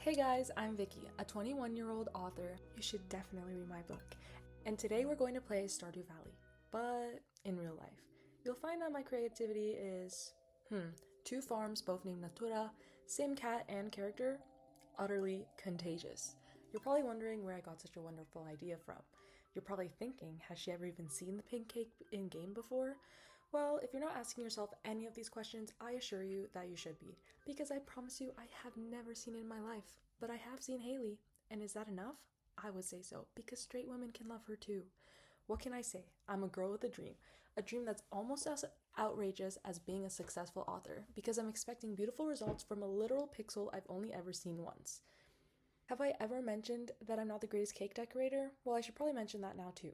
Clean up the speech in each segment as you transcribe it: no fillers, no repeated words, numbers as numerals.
Hey guys, I'm Vicky, a 21-year-old author. You should definitely read my book. And today we're going to play Stardew Valley, but in real life. You'll find that my creativity is, two farms, both named Natura, same cat and character, utterly contagious. You're probably wondering where I got such a wonderful idea from. You're probably thinking, has she ever even seen the pink cake in game before? Well, if you're not asking yourself any of these questions, I assure you that you should be. Because I promise you, I have never seen it in my life. But I have seen Haley. And is that enough? I would say so, because straight women can love her too. What can I say? I'm a girl with a dream that's almost as outrageous as being a successful author, because I'm expecting beautiful results from a literal pixel I've only ever seen once. Have I ever mentioned that I'm not the greatest cake decorator? Well, I should probably mention that now too.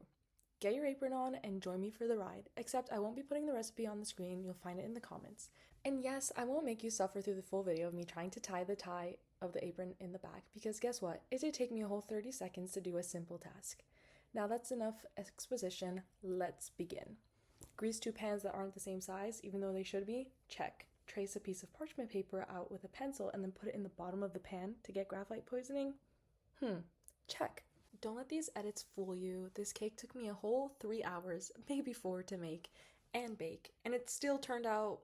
Get your apron on and join me for the ride, except I won't be putting the recipe on the screen, you'll find it in the comments. And yes, I won't make you suffer through the full video of me trying to tie the tie of the apron in the back, because guess what? It did take me a whole 30 seconds to do a simple task. Now that's enough exposition, let's begin. Grease two pans that aren't the same size, even though they should be? Check. Trace a piece of parchment paper out with a pencil and then put it in the bottom of the pan to get graphite poisoning? Check. Don't let these edits fool you. This cake took me a whole 3 hours, maybe 4, to make and bake, and it still turned out,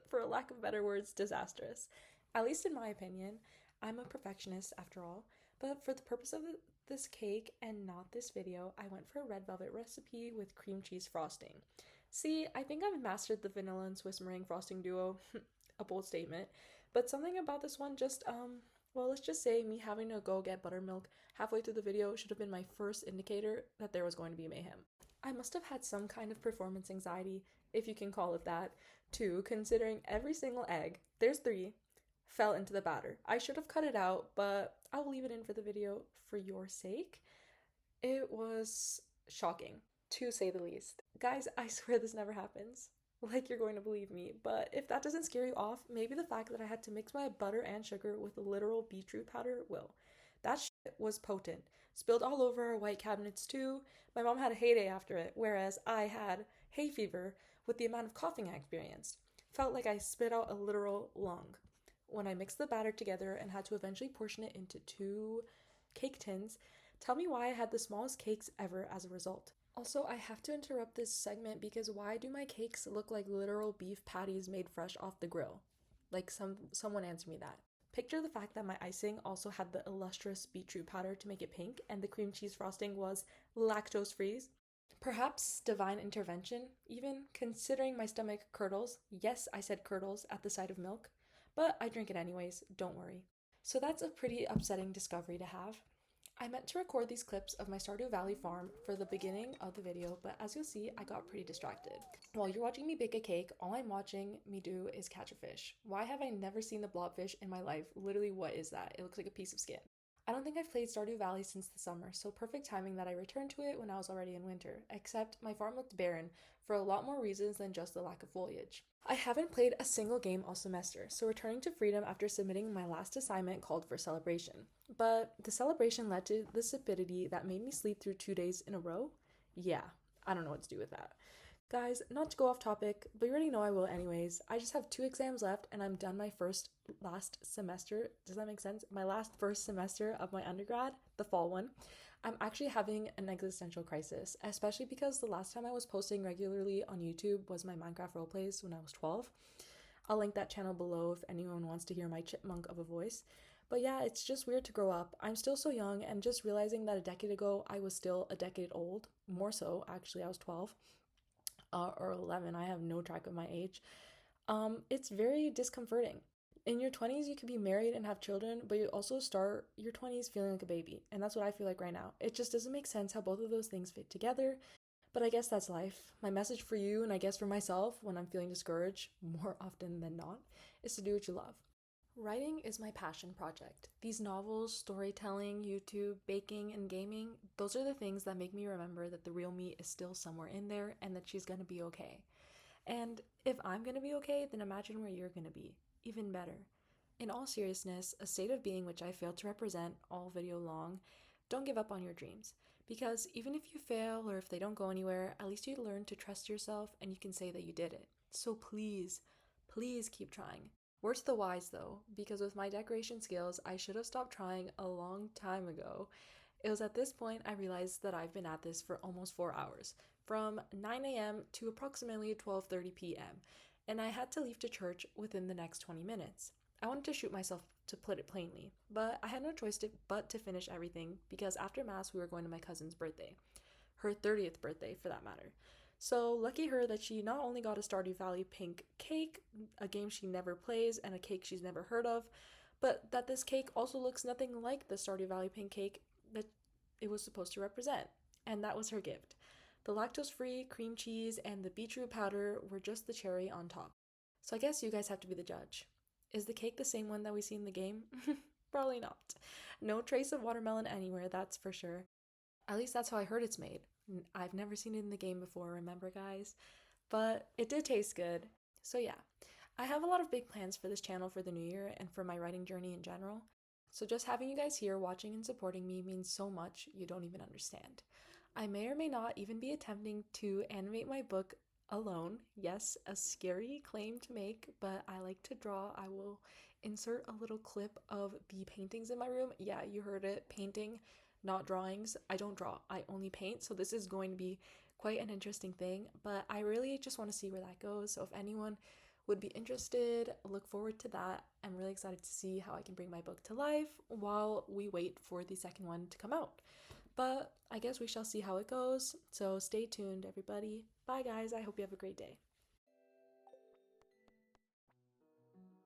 for lack of better words, disastrous. At least in my opinion. I'm a perfectionist after all, but for the purpose of this cake and not this video, I went for a red velvet recipe with cream cheese frosting. See, I think I've mastered the vanilla and Swiss meringue frosting duo, a bold statement, but something about this one just, well, let's just say me having to go get buttermilk halfway through the video should have been my first indicator that there was going to be mayhem. I must have had some kind of performance anxiety, if you can call it that, too, considering every single egg, there's 3, fell into the batter. I should have cut it out, but I will leave it in for the video for your sake. It was shocking, to say the least. Guys, I swear this never happens. Like you're going to believe me, but if that doesn't scare you off, maybe the fact that I had to mix my butter and sugar with literal beetroot powder will. That shit was potent. Spilled all over our white cabinets too. My mom had a heyday after it, whereas I had hay fever with the amount of coughing I experienced. Felt like I spit out a literal lung. When I mixed the batter together and had to eventually portion it into 2 cake tins, tell me why I had the smallest cakes ever as a result. Also, I have to interrupt this segment because why do my cakes look like literal beef patties made fresh off the grill? Like someone answer me that. Picture the fact that my icing also had the illustrious beetroot powder to make it pink and the cream cheese frosting was lactose free. Perhaps divine intervention, even considering my stomach curdles. Yes, I said curdles at the sight of milk, but I drink it anyways, don't worry. So that's a pretty upsetting discovery to have. I meant to record these clips of my Stardew Valley farm for the beginning of the video, but as you'll see, I got pretty distracted. While you're watching me bake a cake, all I'm watching me do is catch a fish. Why have I never seen the blobfish in my life? Literally, what is that? It looks like a piece of skin. I don't think I've played Stardew Valley since the summer, so perfect timing that I returned to it when I was already in winter, except my farm looked barren for a lot more reasons than just the lack of foliage. I haven't played a single game all semester, so returning to freedom after submitting my last assignment called for celebration. But the celebration led to the stupidity that made me sleep through 2 days in a row? Yeah, I don't know what to do with that. Guys, not to go off topic, but you already know I will anyways. I just have 2 exams left and I'm done my last semester. Does that make sense? My first semester of my undergrad, the fall one. I'm actually having an existential crisis, especially because the last time I was posting regularly on YouTube was my Minecraft roleplays when I was 12. I'll link that channel below if anyone wants to hear my chipmunk of a voice. But yeah, it's just weird to grow up. I'm still so young, and just realizing that a decade ago I was still a decade old. More so, actually, I was 12 or 11. I have no track of my age. It's very discomforting. In your 20s, you could be married and have children, but you also start your 20s feeling like a baby. And that's what I feel like right now. It just doesn't make sense how both of those things fit together. But I guess that's life. My message for you, and I guess for myself, when I'm feeling discouraged, more often than not, is to do what you love. Writing is my passion project. These novels, storytelling, YouTube, baking, and gaming, those are the things that make me remember that the real me is still somewhere in there and that she's gonna be okay. And if I'm gonna be okay, then imagine where you're gonna be. Even better. In all seriousness, a state of being which I failed to represent all video long, don't give up on your dreams. Because even if you fail or if they don't go anywhere, at least you learn to trust yourself and you can say that you did it. So please, please keep trying. Word to the wise though, because with my decoration skills, I should have stopped trying a long time ago. It was at this point I realized that I've been at this for almost 4 hours, from 9 a.m. to approximately 12:30 p.m., and I had to leave to church within the next 20 minutes. I wanted to shoot myself, to put it plainly, but I had no choice but to finish everything because after Mass we were going to my cousin's birthday, her 30th birthday for that matter. So lucky her that she not only got a Stardew Valley pink cake, a game she never plays, and a cake she's never heard of, but that this cake also looks nothing like the Stardew Valley pink cake that it was supposed to represent. And that was her gift. The lactose free cream cheese and the beetroot powder were just the cherry on top. So I guess you guys have to be the judge. Is the cake the same one that we see in the game? Probably not. No trace of watermelon anywhere, that's for sure. At least that's how I heard it's made. I've never seen it in the game before, remember, guys? But it did taste good. So, yeah, I have a lot of big plans for this channel for the new year and for my writing journey in general. So, just having you guys here watching and supporting me means so much you don't even understand. I may or may not even be attempting to animate my book alone. Yes, a scary claim to make, but I like to draw. I will insert a little clip of the paintings in my room. Yeah, you heard it, painting, not drawings. I don't draw, I only paint, so this is going to be quite an interesting thing, but I really just want to see where that goes. So if anyone would be interested, look forward to that. I'm really excited to see how I can bring my book to life while we wait for the second one to come out. But I guess we shall see how it goes. So stay tuned, everybody. Bye, guys. I hope you have a great day.